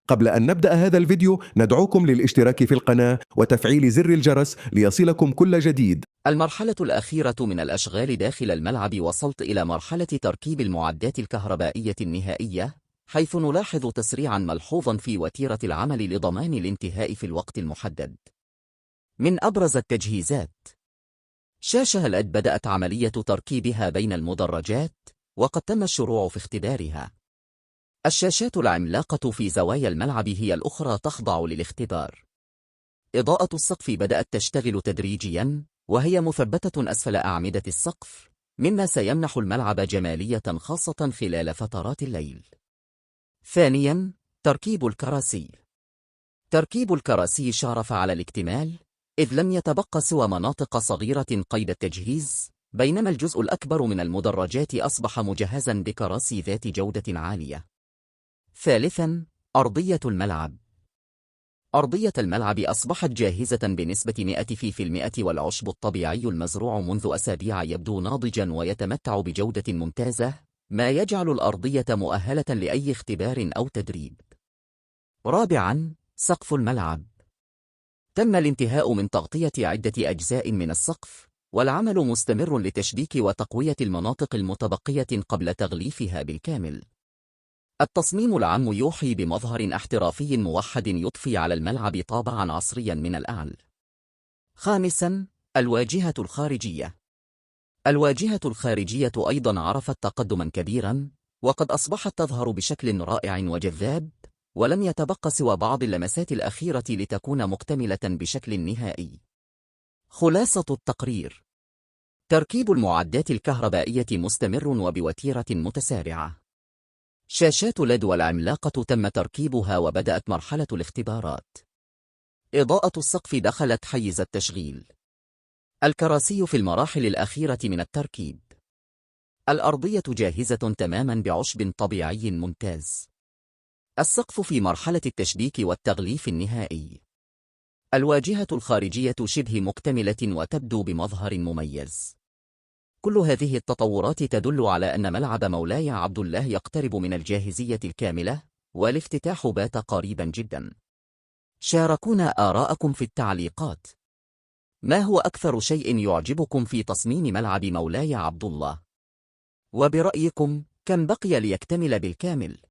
قبل أن نبدأ هذا الفيديو ندعوكم للاشتراك في القناة وتفعيل زر الجرس ليصلكم كل جديد. المرحلة الأخيرة من الأشغال داخل الملعب. وصلت إلى مرحلة تركيب المعدات الكهربائية النهائية، حيث نلاحظ تسريعا ملحوظا في وتيرة العمل لضمان الانتهاء في الوقت المحدد. من أبرز التجهيزات: شاشة LED بدأت عملية تركيبها بين المدرجات، وقد تم الشروع في اختبارها. الشاشات العملاقة في زوايا الملعب هي الأخرى تخضع للاختبار. إضاءة السقف بدأت تشتغل تدريجياً، وهي مثبتة أسفل أعمدة السقف، مما سيمنح الملعب جمالية خاصة خلال فترات الليل. ثانياً، تركيب الكراسي. تركيب الكراسي شارف على الاكتمال، إذ لم يتبقى سوى مناطق صغيرة قيد التجهيز، بينما الجزء الأكبر من المدرجات أصبح مجهزاً بكراسي ذات جودة عالية. ثالثاً، أرضية الملعب. أرضية الملعب أصبحت جاهزة بنسبة 100%، والعشب الطبيعي المزروع منذ أسابيع يبدو ناضجا ويتمتع بجودة ممتازة، ما يجعل الأرضية مؤهلة لأي اختبار أو تدريب. رابعاً، سقف الملعب. تم الانتهاء من تغطية عدة أجزاء من السقف، والعمل مستمر لتشبيك وتقوية المناطق المتبقية قبل تغليفها بالكامل. التصميم العام يوحي بمظهر احترافي موحد يضفي على الملعب طابعاً عصرياً من الأعلى. خامساً، الواجهة الخارجية. الواجهة الخارجية أيضاً عرفت تقدماً كبيراً، وقد أصبحت تظهر بشكل رائع وجذاب، ولم يتبقى سوى بعض اللمسات الأخيرة لتكون مكتملة بشكل نهائي. خلاصة التقرير: تركيب المعدات الكهربائية مستمر وبوتيرة متسارعة. شاشات LED والعملاقة تم تركيبها وبدأت مرحلة الاختبارات. إضاءة السقف دخلت حيز التشغيل. الكراسي في المراحل الأخيرة من التركيب. الأرضية جاهزة تماما بعشب طبيعي ممتاز. السقف في مرحلة التشبيك والتغليف النهائي. الواجهة الخارجية شبه مكتملة وتبدو بمظهر مميز. كل هذه التطورات تدل على أن ملعب مولاي عبد الله يقترب من الجاهزية الكاملة، والافتتاح بات قريبا جدا. شاركونا آراءكم في التعليقات. ما هو أكثر شيء يعجبكم في تصميم ملعب مولاي عبد الله؟ وبرأيكم كم بقي ليكتمل بالكامل؟